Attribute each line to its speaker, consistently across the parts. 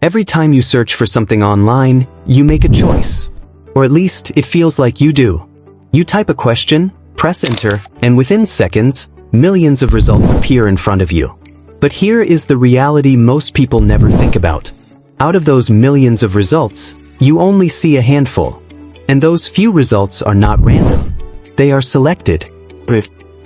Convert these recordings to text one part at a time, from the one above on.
Speaker 1: Every time you search for something online, you make a choice. Or at least, it feels like you do. You type a question, press enter, and within seconds, millions of results appear in front of you. But here is the reality most people never think about. Out of those millions of results, you only see a handful. And those few results are not random. They are selected,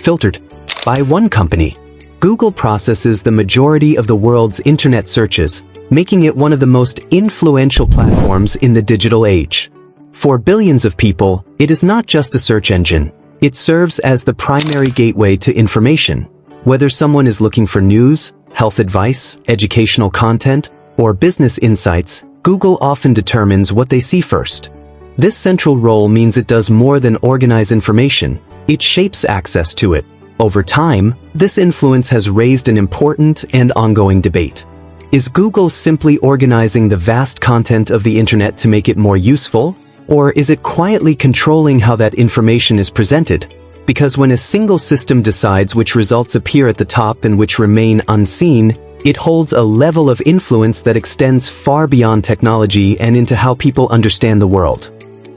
Speaker 1: filtered, by one company. Google processes the majority of the world's internet searches, making it one of the most influential platforms in the digital age. For billions of people, it is not just a search engine. It serves as the primary gateway to information. Whether someone is looking for news, health advice, educational content, or business insights, Google often determines what they see first. This central role means it does more than organize information. It shapes access to it. Over time, this influence has raised an important and ongoing debate. Is Google simply organizing the vast content of the internet to make it more useful? Or is it quietly controlling how that information is presented? Because when a single system decides which results appear at the top and which remain unseen, it holds a level of influence that extends far beyond technology and into how people understand the world.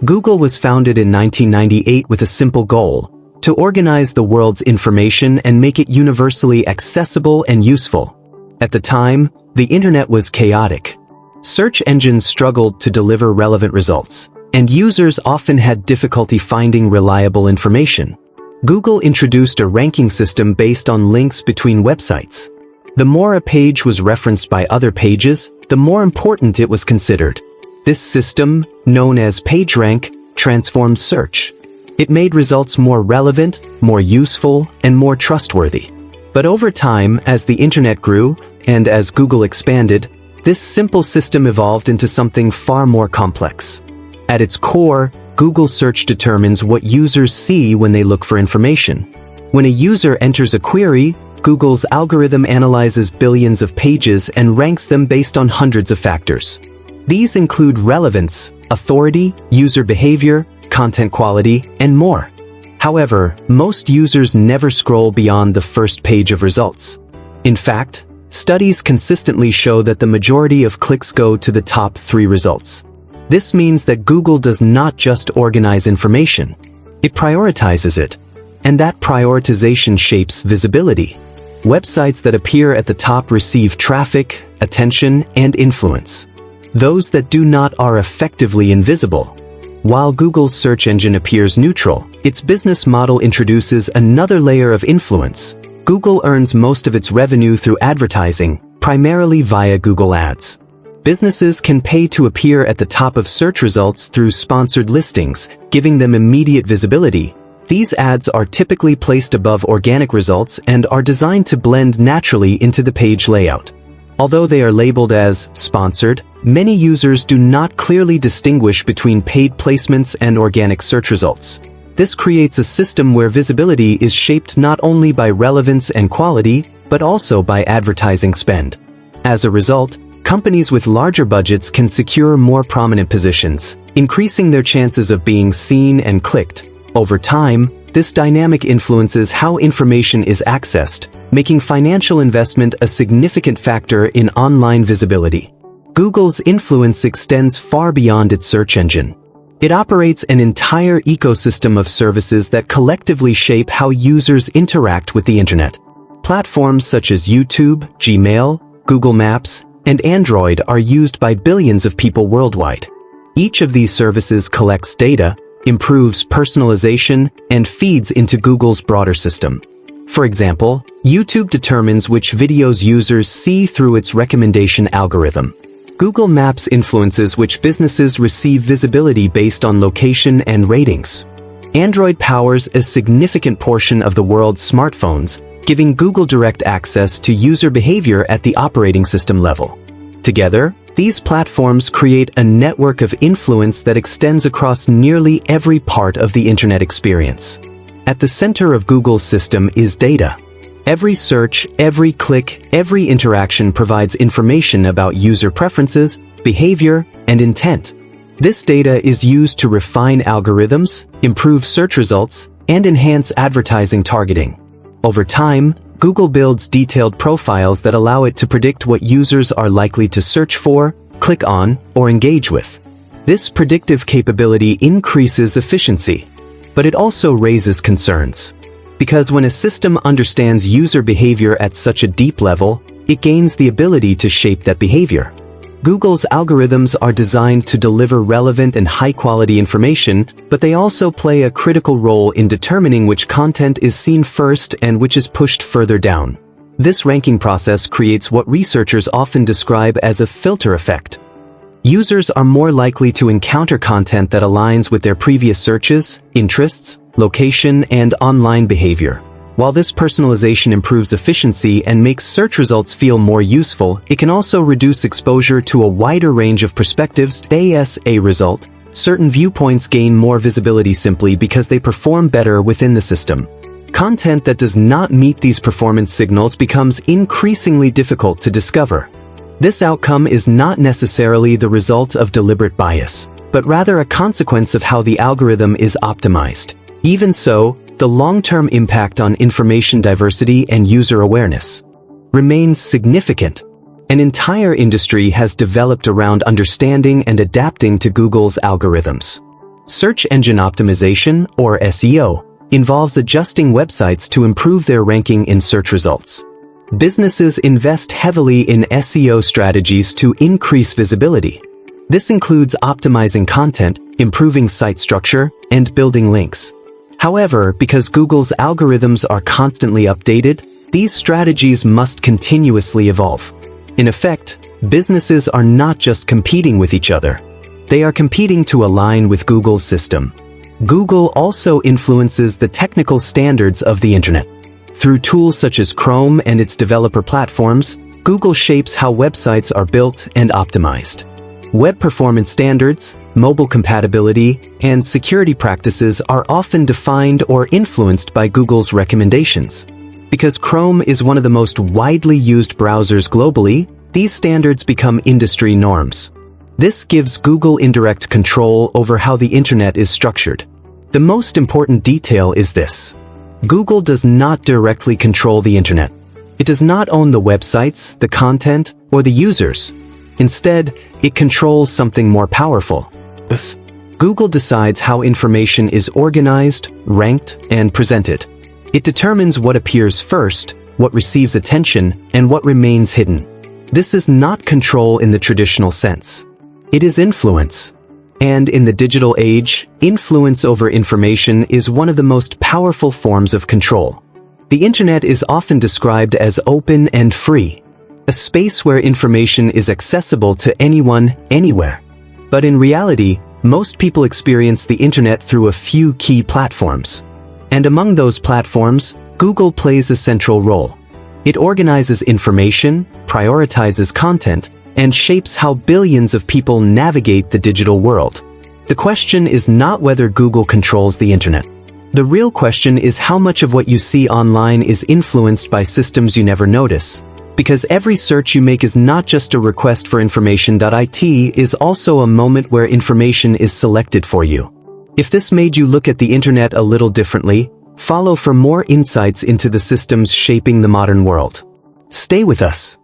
Speaker 1: Google was founded in 1998 with a simple goal: to organize the world's information and make it universally accessible and useful. At the time, the internet was chaotic. Search engines struggled to deliver relevant results, and users often had difficulty finding reliable information. Google introduced a ranking system based on links between websites. The more a page was referenced by other pages, the more important it was considered. This system, known as PageRank, transformed search. It made results more relevant, more useful, and more trustworthy. But over time, as the internet grew, and as Google expanded, this simple system evolved into something far more complex. At its core, Google search determines what users see when they look for information. When a user enters a query, Google's algorithm analyzes billions of pages and ranks them based on hundreds of factors. These include relevance, authority, user behavior, content quality, and more. However, most users never scroll beyond the first page of results. In fact, studies consistently show that the majority of clicks go to the top 3 results. This means that Google does not just organize information. It prioritizes it. And that prioritization shapes visibility. Websites that appear at the top receive traffic, attention, and influence. Those that do not are effectively invisible. While Google's search engine appears neutral, its business model introduces another layer of influence. Google earns most of its revenue through advertising, primarily via Google Ads. Businesses can pay to appear at the top of search results through sponsored listings, giving them immediate visibility. These ads are typically placed above organic results and are designed to blend naturally into the page layout. Although they are labeled as sponsored, many users do not clearly distinguish between paid placements and organic search results. This creates a system where visibility is shaped not only by relevance and quality, but also by advertising spend. As a result, companies with larger budgets can secure more prominent positions, increasing their chances of being seen and clicked. Over time, this dynamic influences how information is accessed, making financial investment a significant factor in online visibility. Google's influence extends far beyond its search engine. It operates an entire ecosystem of services that collectively shape how users interact with the internet. Platforms such as YouTube, Gmail, Google Maps, and Android are used by billions of people worldwide. Each of these services collects data, improves personalization, and feeds into Google's broader system. For example, YouTube determines which videos users see through its recommendation algorithm. Google Maps influences which businesses receive visibility based on location and ratings. Android powers a significant portion of the world's smartphones, giving Google direct access to user behavior at the operating system level. Together, these platforms create a network of influence that extends across nearly every part of the internet experience. At the center of Google's system is data. Every search, every click, every interaction provides information about user preferences, behavior, and intent. This data is used to refine algorithms, improve search results, and enhance advertising targeting. Over time, Google builds detailed profiles that allow it to predict what users are likely to search for, click on, or engage with. This predictive capability increases efficiency, but it also raises concerns. Because when a system understands user behavior at such a deep level, it gains the ability to shape that behavior. Google's algorithms are designed to deliver relevant and high-quality information, but they also play a critical role in determining which content is seen first and which is pushed further down. This ranking process creates what researchers often describe as a filter effect. Users are more likely to encounter content that aligns with their previous searches, interests, location, and online behavior. While this personalization improves efficiency and makes search results feel more useful, it can also reduce exposure to a wider range of perspectives. As a result, certain viewpoints gain more visibility simply because they perform better within the system. Content that does not meet these performance signals becomes increasingly difficult to discover. This outcome is not necessarily the result of deliberate bias, but rather a consequence of how the algorithm is optimized. Even so, the long-term impact on information diversity and user awareness remains significant. An entire industry has developed around understanding and adapting to Google's algorithms. Search engine optimization, or SEO, involves adjusting websites to improve their ranking in search results. Businesses invest heavily in SEO strategies to increase visibility. This includes optimizing content, improving site structure, and building links. However, because Google's algorithms are constantly updated, these strategies must continuously evolve. In effect, businesses are not just competing with each other. They are competing to align with Google's system. Google also influences the technical standards of the internet. Through tools such as Chrome and its developer platforms, Google shapes how websites are built and optimized. Web performance standards, mobile compatibility, and security practices are often defined or influenced by Google's recommendations. Because Chrome is one of the most widely used browsers globally, these standards become industry norms. This gives Google indirect control over how the internet is structured. The most important detail is this: Google does not directly control the internet. It does not own the websites, the content, or the users. Instead, it controls something more powerful. Google decides how information is organized, ranked, and presented. It determines what appears first, what receives attention, and what remains hidden. This is not control in the traditional sense. It is influence. And in the digital age, influence over information is one of the most powerful forms of control. The internet is often described as open and free, a space where information is accessible to anyone, anywhere. But in reality, most people experience the internet through a few key platforms. And among those platforms, Google plays a central role. It organizes information, prioritizes content, and shapes how billions of people navigate the digital world. The question is not whether Google controls the internet. The real question is how much of what you see online is influenced by systems you never notice. Because every search you make is not just a request for information. It is also a moment where information is selected for you. If this made you look at the internet a little differently, follow for more insights into the systems shaping the modern world. Stay with us.